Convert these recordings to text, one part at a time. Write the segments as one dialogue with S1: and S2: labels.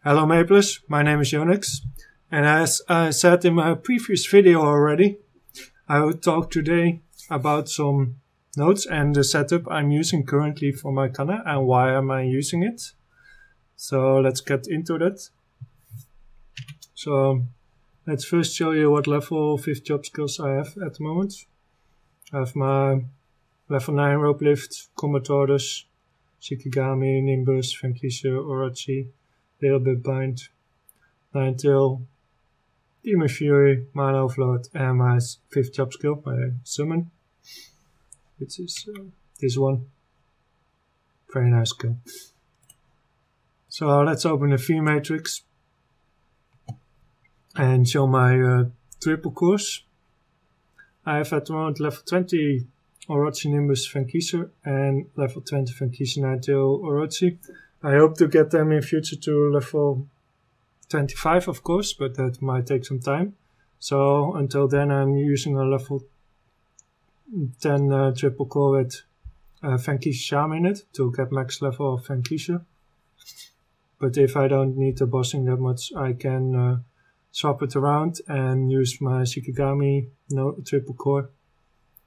S1: Hello Maplers, my name is Yonax, and as I said in my previous video already, I will talk today about some nodes and the setup I'm using currently for my Kanna and why am I using it. So let's get into that. So let's first show you what level 5th job skills I have at the moment. I have my level 9 rope lift, combat orders, Shikigami, Nimbus, Vankisha, Orochi, little bit bind, 9 tail, Demon Fury, Mana Overload, and my 5th job skill, my summon, which is this one. Very nice skill. So let's open the V matrix and show my triple course. I have at the moment level 20 Orochi, Nimbus, Vankisha, and level 20 Vankisha, 9 tail, Orochi. I hope to get them in future to level 25 of course, but that might take some time. So until then I'm using a level 10 triple core with Vankisha Charm in it to get max level of Vankisha. But if I don't need the bossing that much, I can swap it around and use my Shikigami triple core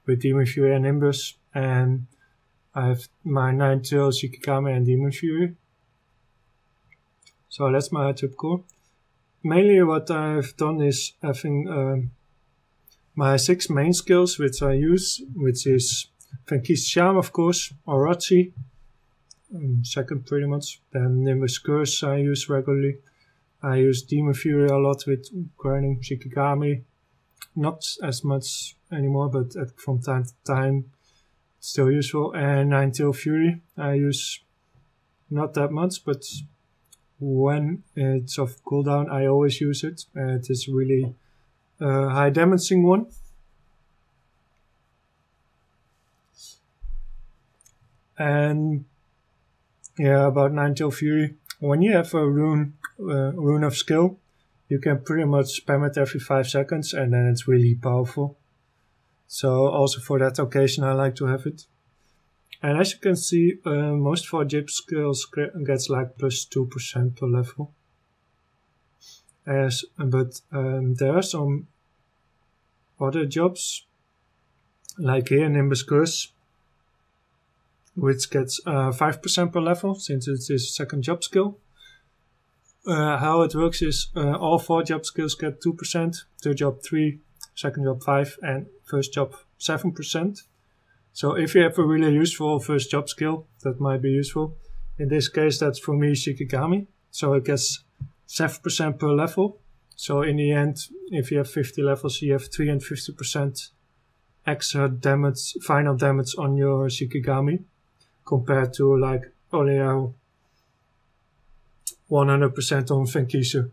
S1: with Demon Fury and Nimbus, and I have my 9 tail Shikigami and Demon Fury. So that's my triple core. Mainly what I've done is having my 6 main skills which I use, which is Vankisha Charm of course, Orochi, second pretty much, then Nimbus Curse I use regularly. I use Demon Fury a lot with grinding, Shikigami, not as much anymore, but from time to time it's still useful, and 9 tail Fury I use not that much, but when it's off cooldown I always use it. It is really a high damaging one. And yeah, about 9 tail Fury, when you have a rune of skill, you can pretty much spam it every 5 seconds and then it's really powerful. So also for that occasion I like to have it. And as you can see, most of our job skills gets like plus 2% per level. But there are some other jobs, like here Nimbus Curse, which gets 5% per level since it is second job skill. How it works is all 4 job skills get 2%, third job 3, second job 5, and first job 7%. So if you have a really useful first job skill, that might be useful. In this case, that's for me Shikigami. So it gets 7% per level. So in the end, if you have 50 levels, you have 350% extra damage, final damage on your Shikigami, compared to like only 100% on Vankisha.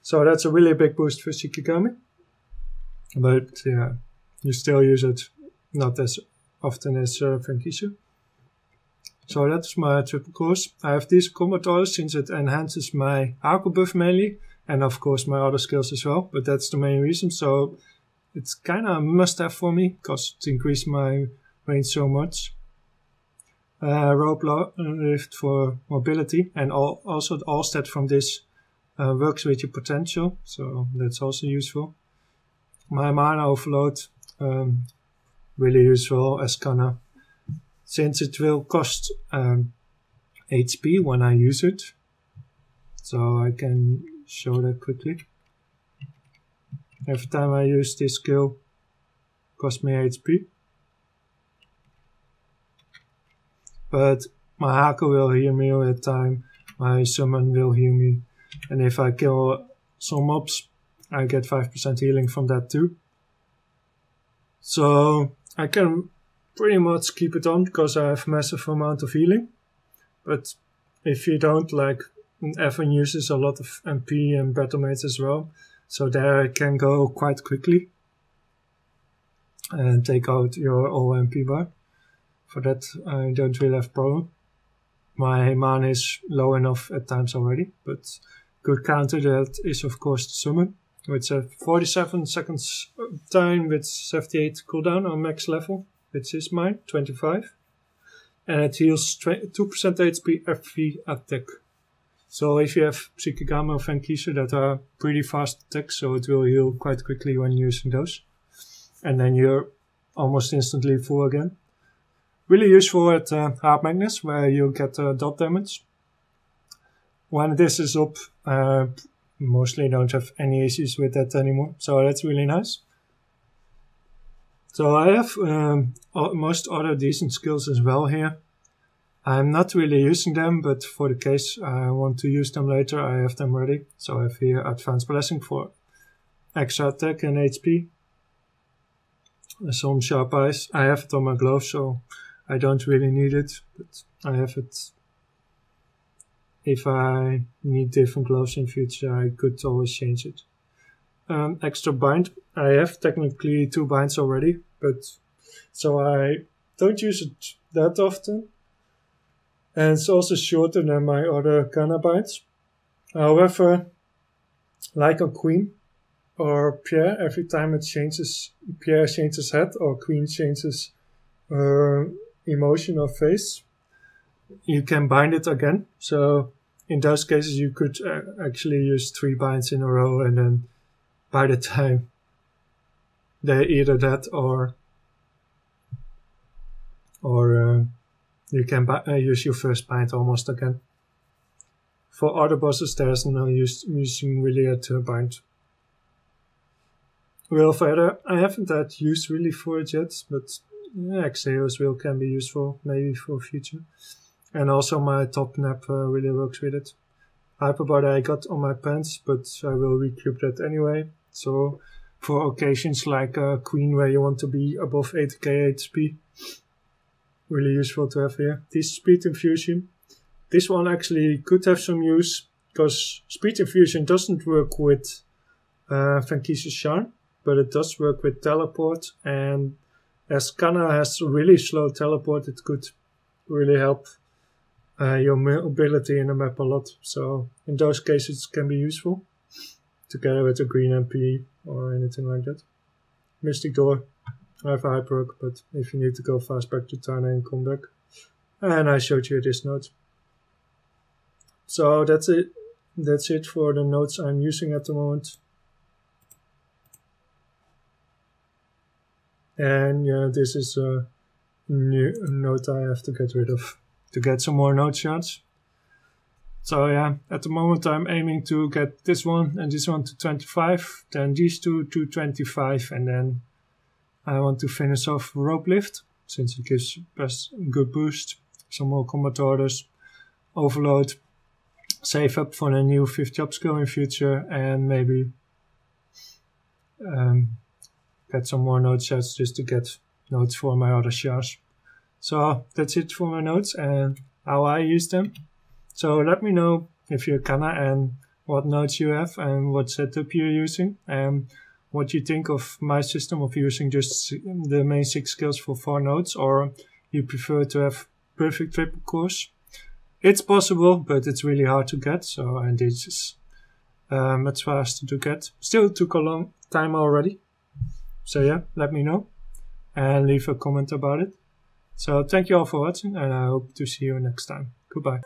S1: So that's a really big boost for Shikigami. But yeah, you still use it not as often as Vankisha. So that's my triple course. I have these combat orders since it enhances my Aku buff mainly, and of course my other skills as well, but that's the main reason. So it's kinda a must have for me, because it increased my range so much. Rope lift for mobility, and also the all stat from this works with your potential, so that's also useful. My Mana Overload, really useful as Kanna, since it will cost HP when I use it. So I can show that quickly. Every time I use this skill, costs me HP. But my Haku will heal me all the time, my summon will heal me, and if I kill some mobs, I get 5% healing from that too. So I can pretty much keep it on because I have massive amount of healing. But if you don't, like Evan uses a lot of MP and battle mates as well, so there I can go quite quickly and take out your whole MP bar. For that I don't really have problem. My mana is low enough at times already, but good counter that is of course the summon, which has 47 seconds time with 78 cooldown on max level, which is mine, 25. And it heals 2% HP every attack. So if you have Shikigami or Fenkishu that are pretty fast attacks, so it will heal quite quickly when using those. And then you're almost instantly full again. Really useful at Hard Magnus, where you get dot damage. When this is up, mostly don't have any issues with that anymore, so that's really nice. So I have most other decent skills as well here. I'm not really using them, but for the case I want to use them later, I have them ready. So I have here Advanced Blessing for extra attack and HP. Some Sharp Eyes. I have it on my glove, so I don't really need it, but I have it. If I need different gloves in future, I could always change it. Extra bind. I have technically 2 binds already, but so I don't use it that often. And it's also shorter than my other Kanna binds. However, like on Queen or Pierre, every time it changes, Pierre changes head or Queen changes emotion or face, you can bind it again. So in those cases, you could actually use 3 binds in a row, and then by the time they're either that or you can use your first bind almost again. For other bosses, there's no use using really a bind. Will Feather, I haven't had use really for it yet, but Exeos will can be useful maybe for future. And also my top nap really works with it. Hyperbody I got on my pants, but I will recoup that anyway. So for occasions like Queen where you want to be above 80k HP, really useful to have here. This Speed Infusion. This one actually could have some use, because Speed Infusion doesn't work with Fenkishu's Charm, but it does work with Teleport, and as Kanna has really slow teleport, it could really help your mobility in the map a lot. So in those cases it can be useful, together with a green MP or anything like that. Mystic Door. I have a hyper hook, but if you need to go fast back to Tana and come back. And I showed you this note. So that's it. That's it for the notes I'm using at the moment. And yeah, this is a new note I have to get rid of to get some more note shards. So yeah, at the moment I'm aiming to get this one and this one to 25, then these two to 25, and then I want to finish off Rope Lift, since it gives best good boost, some more combat orders, Overload, save up for a new 5th job skill in future, and maybe get some more note shards just to get notes for my other shards. So that's it for my notes and how I use them. So let me know if you're Kanna and what notes you have and what setup you're using, and what you think of my system of using just the main 6 skills for 4 notes, or you prefer to have perfect triple course. It's possible, but it's really hard to get, so and this is much faster to get. Still took a long time already. So yeah, let me know and leave a comment about it. So thank you all for watching, and I hope to see you next time. Goodbye.